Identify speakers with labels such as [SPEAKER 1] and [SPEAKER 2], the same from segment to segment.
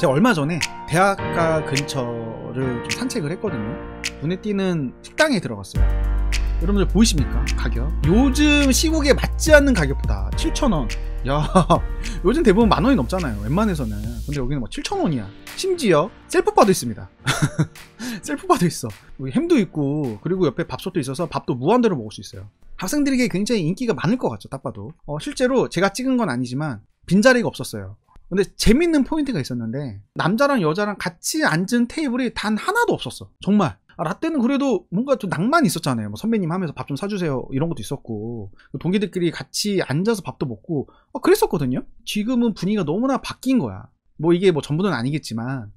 [SPEAKER 1] 제가 얼마 전에 대학가 근처를 좀 산책을 했거든요. 눈에 띄는 식당에 들어갔어요. 여러분들 보이십니까? 가격 요즘 시국에 맞지 않는 가격보다 7,000원. 야, 요즘 대부분 만원이 넘잖아요, 웬만해서는. 근데 여기는 뭐 7,000원이야. 심지어 셀프바도 있습니다. 셀프바도 있어. 여기 햄도 있고, 그리고 옆에 밥솥도 있어서 밥도 무한대로 먹을 수 있어요. 학생들에게 굉장히 인기가 많을 것 같죠, 딱 봐도. 실제로 제가 찍은 건 아니지만 빈자리가 없었어요. 근데 재밌는 포인트가 있었는데, 남자랑 여자랑 같이 앉은 테이블이 단 하나도 없었어. 정말. 라떼는 그래도 뭔가 좀 낭만이 있었잖아요. 뭐 선배님 하면서 밥 좀 사주세요, 이런 것도 있었고, 동기들끼리 같이 앉아서 밥도 먹고 그랬었거든요. 지금은 분위기가 너무나 바뀐 거야. 뭐 이게 뭐 전부는 아니겠지만,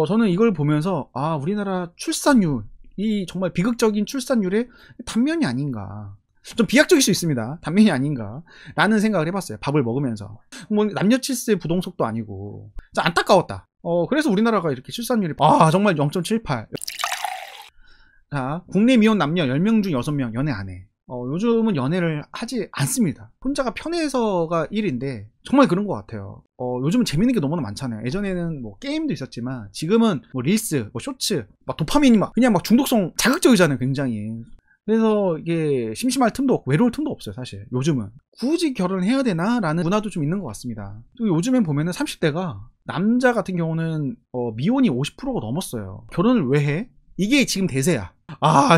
[SPEAKER 1] 저는 이걸 보면서 우리나라 출산율, 이 정말 비극적인 출산율의 단면이 아닌가, 좀 비약적일 수 있습니다. 단면이 아닌가 라는 생각을 해봤어요. 밥을 먹으면서. 뭐 남녀 칠세 부동석도 아니고 좀 안타까웠다. 그래서 우리나라가 이렇게 출산율이 정말 0.78. 자, 국내 미혼 남녀 10명 중 6명 연애 안 해. 요즘은 연애를 하지 않습니다. 혼자가 편해서가 1인데 정말 그런 것 같아요. 요즘은 재밌는 게 너무나 많잖아요. 예전에는 뭐 게임도 있었지만 지금은 뭐 릴스, 뭐 쇼츠, 막 도파민이 그냥 막 중독성 자극적이잖아요, 굉장히. 그래서 이게 심심할 틈도 없고 외로울 틈도 없어요, 사실. 요즘은 굳이 결혼해야 되나? 라는 문화도 좀 있는 것 같습니다. 또 요즘엔 보면은 30대가 남자 같은 경우는 미혼이 50%가 넘었어요. 결혼을 왜 해? 이게 지금 대세야.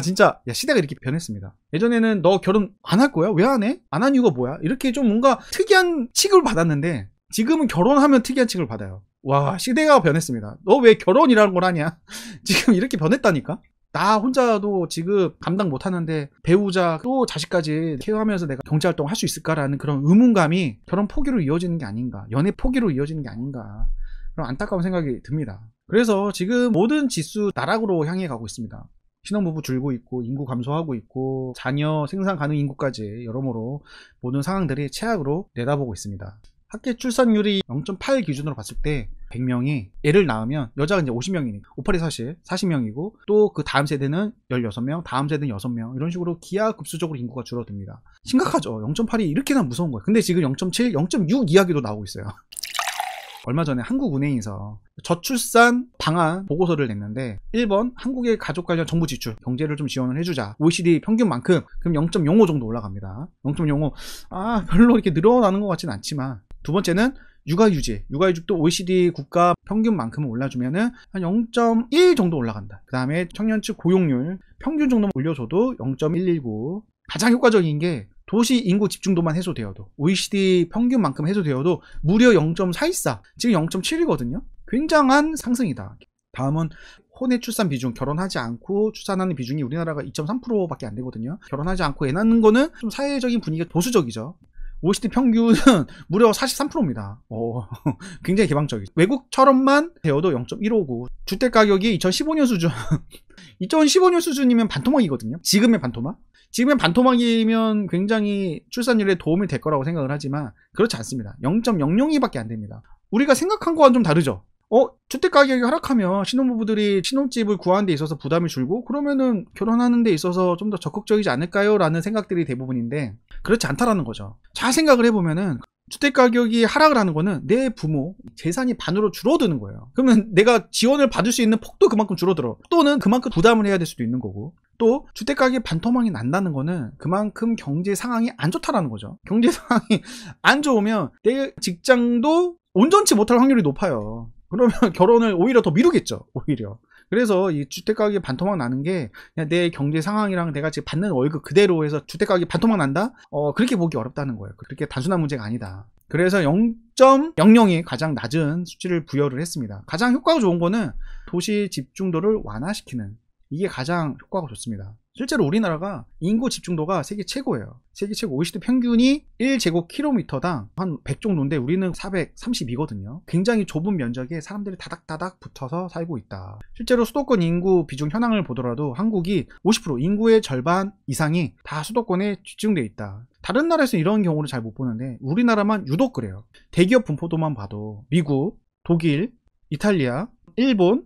[SPEAKER 1] 진짜 시대가 이렇게 변했습니다. 예전에는 너 결혼 안 할 거야? 왜 안 해? 안 한 이유가 뭐야? 이렇게 좀 뭔가 특이한 취급을 받았는데, 지금은 결혼하면 특이한 취급을 받아요. 와, 시대가 변했습니다. 너 왜 결혼이라는 걸 하냐? 지금 이렇게 변했다니까? 나 혼자도 지금 감당 못하는데 배우자 또 자식까지 케어하면서 내가 경제활동을 할 수 있을까라는 그런 의문감이 결혼 포기로 이어지는 게 아닌가, 연애 포기로 이어지는 게 아닌가, 그런 안타까운 생각이 듭니다. 그래서 지금 모든 지수 나락으로 향해 가고 있습니다. 신혼부부 줄고 있고, 인구 감소하고 있고, 자녀 생산 가능 인구까지 여러모로 모든 상황들이 최악으로 내다보고 있습니다. 합계 출산율이 0.8 기준으로 봤을 때 100명이 애를 낳으면 여자가 이제 50명이니까 58에 40명이고, 또 그 다음 세대는 16명, 다음 세대는 6명, 이런 식으로 기하급수적으로 인구가 줄어듭니다. 심각하죠. 0.8이 이렇게나 무서운 거예요. 근데 지금 0.7, 0.6 이야기도 나오고 있어요. 얼마 전에 한국은행에서 저출산 방안 보고서를 냈는데, 1번 한국의 가족 관련 정부 지출, 경제를 좀 지원을 해주자. OECD 평균만큼, 그럼 0.05 정도 올라갑니다. 0.05. 별로 이렇게 늘어나는 것 같지는 않지만. 두 번째는 육아휴직. 육아휴직도 OECD 국가 평균만큼 올려주면은 한 0.1 정도 올라간다. 그 다음에 청년층 고용률 평균 정도만 올려줘도 0.119. 가장 효과적인 게 도시 인구 집중도만 해소되어도, OECD 평균만큼 해소되어도 무려 0.414, 지금 0.7이거든요. 굉장한 상승이다. 다음은 혼외 출산 비중, 결혼하지 않고 출산하는 비중이 우리나라가 2.3%밖에 안 되거든요. 결혼하지 않고 애 낳는 거는 좀 사회적인 분위기가 보수적이죠. OECD 평균은 무려 43%입니다. 굉장히 개방적이죠. 외국처럼만 되어도 0.159. 주택가격이 2015년 수준. 2015년 수준이면 반토막이거든요. 지금의 반토막. 지금의 반토막이면 굉장히 출산율에 도움이 될 거라고 생각을 하지만 그렇지 않습니다. 0.002밖에 안 됩니다. 우리가 생각한 거와는 좀 다르죠. 주택가격이 하락하면 신혼부부들이 신혼집을 구하는 데 있어서 부담이 줄고, 그러면은 결혼하는 데 있어서 좀 더 적극적이지 않을까요? 라는 생각들이 대부분인데, 그렇지 않다라는 거죠. 잘 생각을 해보면은 주택가격이 하락을 하는 거는 내 부모 재산이 반으로 줄어드는 거예요. 그러면 내가 지원을 받을 수 있는 폭도 그만큼 줄어들어. 또는 그만큼 부담을 해야 될 수도 있는 거고, 또 주택가격이 반토막이 난다는 거는 그만큼 경제 상황이 안 좋다라는 거죠. 경제 상황이 안 좋으면 내 직장도 온전치 못할 확률이 높아요. 그러면 결혼을 오히려 더 미루겠죠, 오히려. 그래서 이 주택가격이 반토막 나는 게 그냥 내 경제 상황이랑 내가 지금 받는 월급 그대로 해서 주택가격이 반토막 난다? 그렇게 보기 어렵다는 거예요. 그렇게 단순한 문제가 아니다. 그래서 0.00이 가장 낮은 수치를 부여를 했습니다. 가장 효과가 좋은 거는 도시 집중도를 완화시키는, 이게 가장 효과가 좋습니다. 실제로 우리나라가 인구 집중도가 세계 최고예요. 세계 최고. OECD 평균이 1제곱킬로미터당 한 100 정도인데 우리는 432거든요. 굉장히 좁은 면적에 사람들이 다닥다닥 붙어서 살고 있다. 실제로 수도권 인구 비중 현황을 보더라도 한국이 50%, 인구의 절반 이상이 다 수도권에 집중되어 있다. 다른 나라에서는 이런 경우를 잘 못 보는데 우리나라만 유독 그래요. 대기업 분포도만 봐도 미국, 독일, 이탈리아, 일본,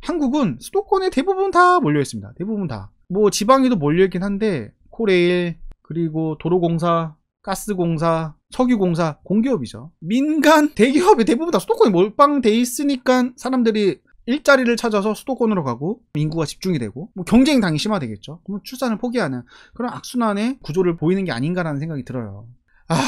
[SPEAKER 1] 한국은 수도권에 대부분 다 몰려 있습니다. 대부분 다. 뭐 지방에도 몰려 있긴 한데 코레일, 그리고 도로공사, 가스공사, 석유공사 공기업이죠. 민간 대기업이 대부분 다 수도권에 몰빵돼 있으니까 사람들이 일자리를 찾아서 수도권으로 가고 인구가 집중이 되고 뭐 경쟁이 당연히 심화되겠죠. 그럼 출산을 포기하는 그런 악순환의 구조를 보이는 게 아닌가라는 생각이 들어요.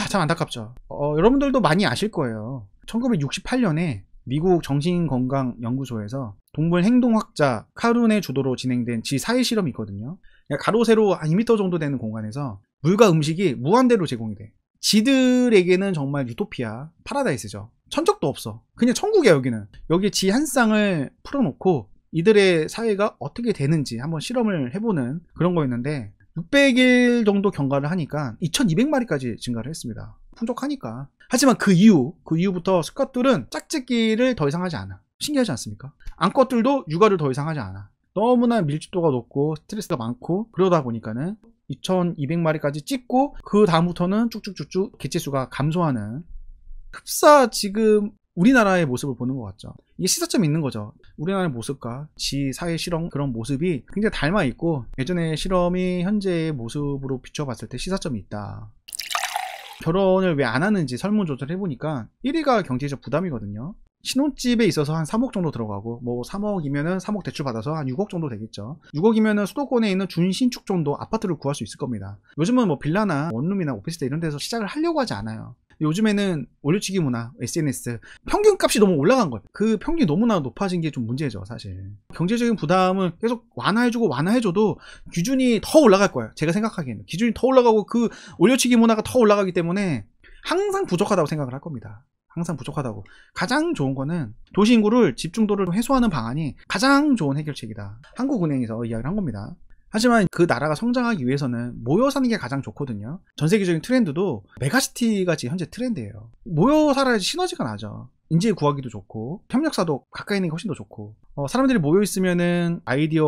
[SPEAKER 1] 참 안타깝죠. 여러분들도 많이 아실 거예요. 1968년에 미국 정신건강연구소에서 동물 행동학자 카룬의 주도로 진행된 지4회 실험이 있거든요. 가로 세로 한 2m 정도 되는 공간에서 물과 음식이 무한대로 제공이 돼. 지들에게는 정말 유토피아, 파라다이스죠. 천적도 없어. 그냥 천국이야 여기는. 여기 지 한 쌍을 풀어놓고 이들의 사회가 어떻게 되는지 한번 실험을 해보는 그런 거였는데 600일 정도 경과를 하니까 2200마리까지 증가를 했습니다. 풍족하니까. 하지만 그 이후부터 수컷들은 짝짓기를 더 이상 하지 않아. 신기하지 않습니까? 암컷들도 육아를 더 이상 하지 않아. 너무나 밀집도가 높고 스트레스가 많고 그러다 보니까는 2200마리까지 찍고 그 다음부터는 쭉쭉쭉쭉 개체수가 감소하는 흡사 지금 우리나라의 모습을 보는 것 같죠. 이게 시사점이 있는 거죠. 우리나라의 모습과 지4의 실험 그런 모습이 굉장히 닮아 있고 예전의 실험이 현재의 모습으로 비춰봤을 때 시사점이 있다. 결혼을 왜 안 하는지 설문조사를 해보니까 1위가 경제적 부담이거든요. 신혼집에 있어서 한 3억 정도 들어가고 뭐 3억이면은 3억 대출 받아서 한 6억 정도 되겠죠. 6억이면은 수도권에 있는 준신축 정도 아파트를 구할 수 있을 겁니다. 요즘은 뭐 빌라나 원룸이나 오피스텔 이런 데서 시작을 하려고 하지 않아요. 요즘에는 올려치기 문화, SNS 평균 값이 너무 올라간 거예요. 그 평균이 너무나 높아진 게 좀 문제죠 사실. 경제적인 부담을 계속 완화해줘도 기준이 더 올라갈 거예요. 제가 생각하기에는 기준이 더 올라가고 그 올려치기 문화가 더 올라가기 때문에 항상 부족하다고 생각을 할 겁니다. 항상 부족하다고. 가장 좋은 거는 도시 인구를 집중도를 해소하는 방안이 가장 좋은 해결책이다. 한국은행에서 이야기를 한 겁니다. 하지만 그 나라가 성장하기 위해서는 모여 사는 게 가장 좋거든요. 전 세계적인 트렌드도 메가시티가 지금 현재 트렌드예요. 모여 살아야지 시너지가 나죠. 인재 구하기도 좋고 협력사도 가까이 있는 게 훨씬 더 좋고 사람들이 모여 있으면은 아이디어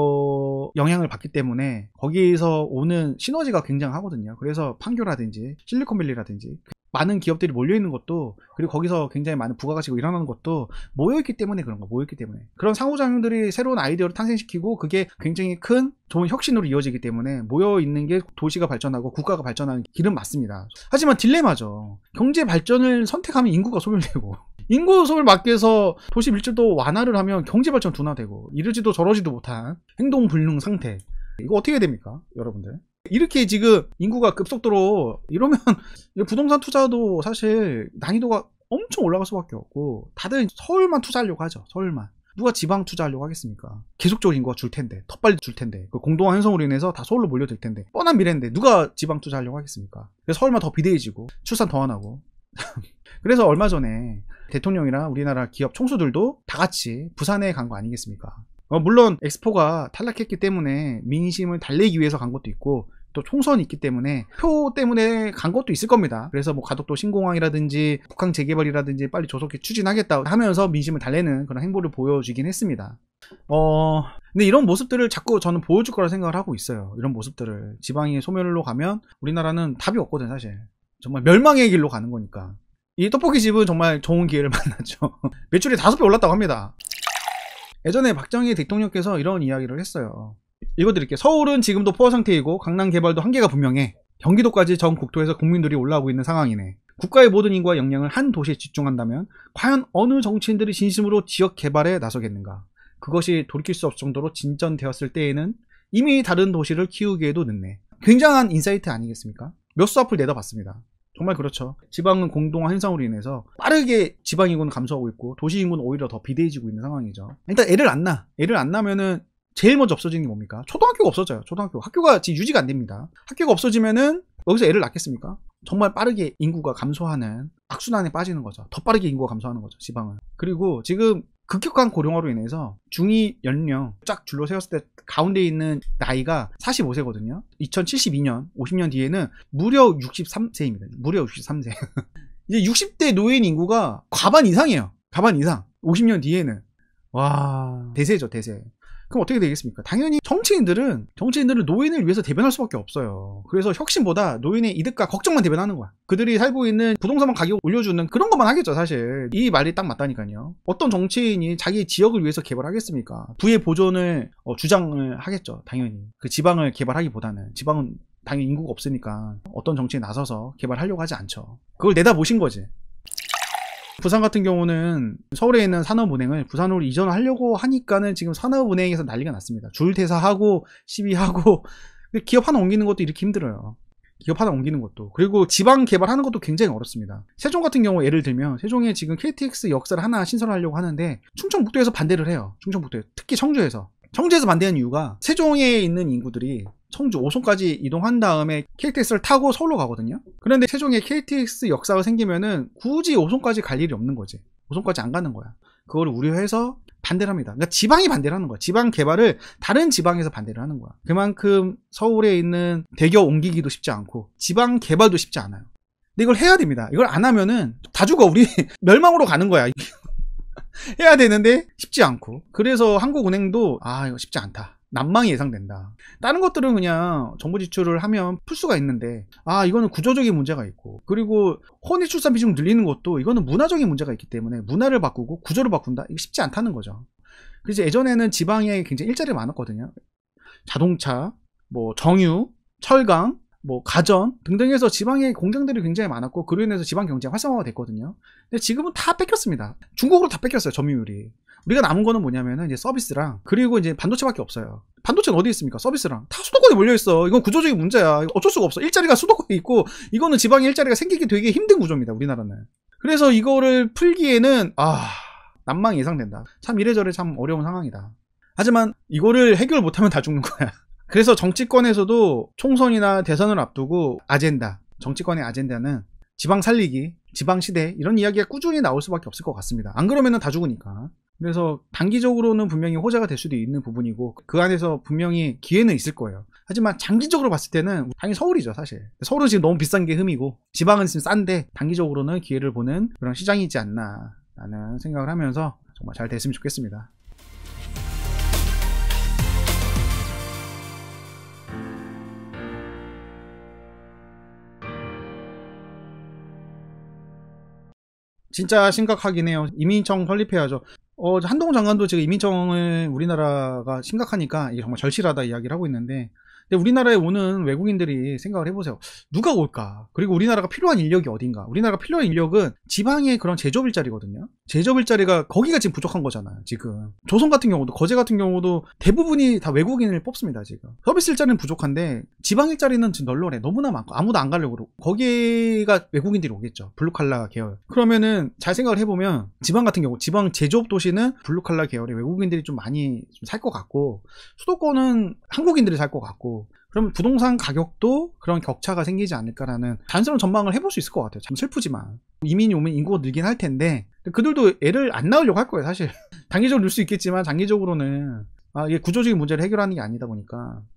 [SPEAKER 1] 영향을 받기 때문에 거기에서 오는 시너지가 굉장하거든요. 그래서 판교라든지 실리콘밸리라든지 많은 기업들이 몰려있는 것도 그리고 거기서 굉장히 많은 부가가치가 일어나는 것도 모여있기 때문에 그런 거 모여있기 때문에 그런 상호작용들이 새로운 아이디어를 탄생시키고 그게 굉장히 큰 좋은 혁신으로 이어지기 때문에 모여있는 게 도시가 발전하고 국가가 발전하는 길은 맞습니다. 하지만 딜레마죠. 경제 발전을 선택하면 인구가 소멸되고 인구 소멸 막기 위해서 도시 밀집도 완화를 하면 경제 발전 둔화되고 이러지도 저러지도 못한 행동 불능 상태. 이거 어떻게 됩니까 여러분들? 이렇게 지금 인구가 급속도로 이러면 부동산 투자도 사실 난이도가 엄청 올라갈 수밖에 없고 다들 서울만 투자하려고 하죠. 서울만. 누가 지방 투자하려고 하겠습니까? 계속적으로 인구가 줄 텐데 더 빨리 줄 텐데 그 공동화 형성으로 인해서 다 서울로 몰려들 텐데 뻔한 미래인데 누가 지방 투자하려고 하겠습니까? 그래서 서울만 더 비대해지고 출산 더 안 하고 그래서 얼마 전에 대통령이랑 우리나라 기업 총수들도 다 같이 부산에 간 거 아니겠습니까? 물론 엑스포가 탈락했기 때문에 민심을 달래기 위해서 간 것도 있고 또 총선이 있기 때문에 표 때문에 간 것도 있을 겁니다. 그래서 뭐 가덕도 신공항이라든지 북한 재개발이라든지 빨리 조속히 추진하겠다 하면서 민심을 달래는 그런 행보를 보여주긴 했습니다. 근데 이런 모습들을 자꾸 저는 보여줄 거라 생각을 하고 있어요. 이런 모습들을 지방의 소멸로 가면 우리나라는 답이 없거든 사실. 정말 멸망의 길로 가는 거니까. 이 떡볶이 집은 정말 좋은 기회를 만났죠. 매출이 5배 올랐다고 합니다. 예전에 박정희 대통령께서 이런 이야기를 했어요. 읽어드릴게요. 서울은 지금도 포화 상태이고 강남 개발도 한계가 분명해. 경기도까지 전 국토에서 국민들이 올라오고 있는 상황이네. 국가의 모든 인구와 역량을 한 도시에 집중한다면 과연 어느 정치인들이 진심으로 지역 개발에 나서겠는가. 그것이 돌이킬 수 없을 정도로 진전되었을 때에는 이미 다른 도시를 키우기에도 늦네. 굉장한 인사이트 아니겠습니까? 몇 수 앞을 내다봤습니다. 정말 그렇죠. 지방은 공동화 현상으로 인해서 빠르게 지방 인구는 감소하고 있고 도시 인구는 오히려 더 비대해지고 있는 상황이죠. 일단 애를 안 낳으면은 제일 먼저 없어지는 게 뭡니까? 초등학교가 없어져요. 학교가 지금 유지가 안 됩니다. 학교가 없어지면은 여기서 애를 낳겠습니까? 정말 빠르게 인구가 감소하는 악순환에 빠지는 거죠. 더 빠르게 인구가 감소하는 거죠. 지방은. 그리고 지금 급격한 고령화로 인해서 중위 연령 쫙 줄로 세웠을 때 가운데 있는 나이가 45세거든요. 2072년 50년 뒤에는 무려 63세입니다. 무려 63세. 이제 60대 노인 인구가 과반 이상이에요. 과반 이상. 50년 뒤에는. 와, 대세죠, 대세. 그럼 어떻게 되겠습니까? 당연히 정치인들은 노인을 위해서 대변할 수밖에 없어요. 그래서 혁신보다 노인의 이득과 걱정만 대변하는 거야. 그들이 살고 있는 부동산 가격 올려주는 그런 것만 하겠죠, 사실. 이 말이 딱 맞다니까요. 어떤 정치인이 자기 지역을 위해서 개발하겠습니까? 부의 보존을 주장을 하겠죠, 당연히. 그 지방을 개발하기보다는 지방은 당연히 인구가 없으니까 어떤 정책에 나서서 개발하려고 하지 않죠. 그걸 내다보신 거지. 부산 같은 경우는 서울에 있는 산업은행을 부산으로 이전하려고 하니까는 지금 산업은행에서 난리가 났습니다. 줄 대사하고 시비하고. 기업 하나 옮기는 것도 이렇게 힘들어요. 기업 하나 옮기는 것도. 그리고 지방 개발하는 것도 굉장히 어렵습니다. 세종 같은 경우 예를 들면 세종에 지금 KTX 역사를 하나 신설하려고 하는데 충청북도에서 반대를 해요. 충청북도에. 특히 청주에서 반대하는 이유가 세종에 있는 인구들이 청주 오송까지 이동한 다음에 KTX를 타고 서울로 가거든요. 그런데 세종에 KTX 역사가 생기면은 굳이 오송까지 갈 일이 없는 거지. 오송까지 안 가는 거야. 그걸 우려해서 반대를 합니다. 그러니까 지방이 반대를 하는 거야. 지방 개발을 다른 지방에서 반대를 하는 거야. 그만큼 서울에 있는 대기업 옮기기도 쉽지 않고 지방 개발도 쉽지 않아요. 근데 이걸 해야 됩니다. 이걸 안 하면은 다 죽어. 우리 멸망으로 가는 거야. 해야 되는데 쉽지 않고. 그래서 한국은행도 이거 쉽지 않다. 난망이 예상된다. 다른 것들은 그냥 정부 지출을 하면 풀 수가 있는데 이거는 구조적인 문제가 있고, 그리고 혼입 출산 비중 늘리는 것도 이거는 문화적인 문제가 있기 때문에 문화를 바꾸고 구조를 바꾼다? 이거 쉽지 않다는 거죠. 그래서 예전에는 지방에 굉장히 일자리가 많았거든요. 자동차, 뭐 정유, 철강, 뭐 가전 등등 해서 지방에 공장들이 굉장히 많았고, 그로 인해서 지방 경제가 활성화가 됐거든요. 근데 지금은 다 뺏겼습니다. 중국으로 다 뺏겼어요. 점유율이. 우리가 남은 거는 뭐냐면은 이제 서비스랑, 그리고 이제 반도체밖에 없어요. 반도체는 어디 있습니까? 서비스랑. 다 수도권에 몰려있어. 이건 구조적인 문제야. 어쩔 수가 없어. 일자리가 수도권에 있고, 이거는 지방에 일자리가 생기기 되게 힘든 구조입니다. 우리나라는. 그래서 이거를 풀기에는 난망이 예상된다. 참 이래저래 참 어려운 상황이다. 하지만 이거를 해결 못하면 다 죽는 거야. 그래서 정치권에서도 총선이나 대선을 앞두고 정치권의 아젠다는 지방 살리기, 지방 시대, 이런 이야기가 꾸준히 나올 수밖에 없을 것 같습니다. 안 그러면 다 죽으니까. 그래서 단기적으로는 분명히 호재가 될 수도 있는 부분이고, 그 안에서 분명히 기회는 있을 거예요. 하지만 장기적으로 봤을 때는 당연히 서울이죠, 사실. 서울은 지금 너무 비싼 게 흠이고, 지방은 지금 싼데 단기적으로는 기회를 보는 그런 시장이지 않나 라는 생각을 하면서 정말 잘 됐으면 좋겠습니다. 진짜 심각하긴 해요. 이민청 설립해야죠. 한동훈 장관도 지금 이민청을 우리나라가 심각하니까 이게 정말 절실하다 이야기를 하고 있는데, 근데 우리나라에 오는 외국인들이 생각을 해보세요. 누가 올까? 그리고 우리나라가 필요한 인력이 어딘가? 우리나라가 필요한 인력은 지방의 그런 제조업 일자리거든요. 제조업 일자리가 거기가 지금 부족한 거잖아요. 지금 조선 같은 경우도, 거제 같은 경우도 대부분이 다 외국인을 뽑습니다. 지금 서비스 일자리는 부족한데 지방 일자리는 지금 널널해. 너무나 많고 아무도 안 가려고 그러고, 거기가 외국인들이 오겠죠. 블루칼라 계열. 그러면은 잘 생각을 해보면 지방 같은 경우, 지방 제조업 도시는 블루칼라 계열의 외국인들이 좀 많이 살 것 같고, 수도권은 한국인들이 살 것 같고, 그러면 부동산 가격도 그런 격차가 생기지 않을까라는 자연스러운 전망을 해볼 수 있을 것 같아요. 참 슬프지만 이민이 오면 인구가 늘긴 할 텐데, 그들도 애를 안 낳으려고 할 거예요. 사실 단기적으로 늘 수 있겠지만 장기적으로는 이게 구조적인 문제를 해결하는 게 아니다 보니까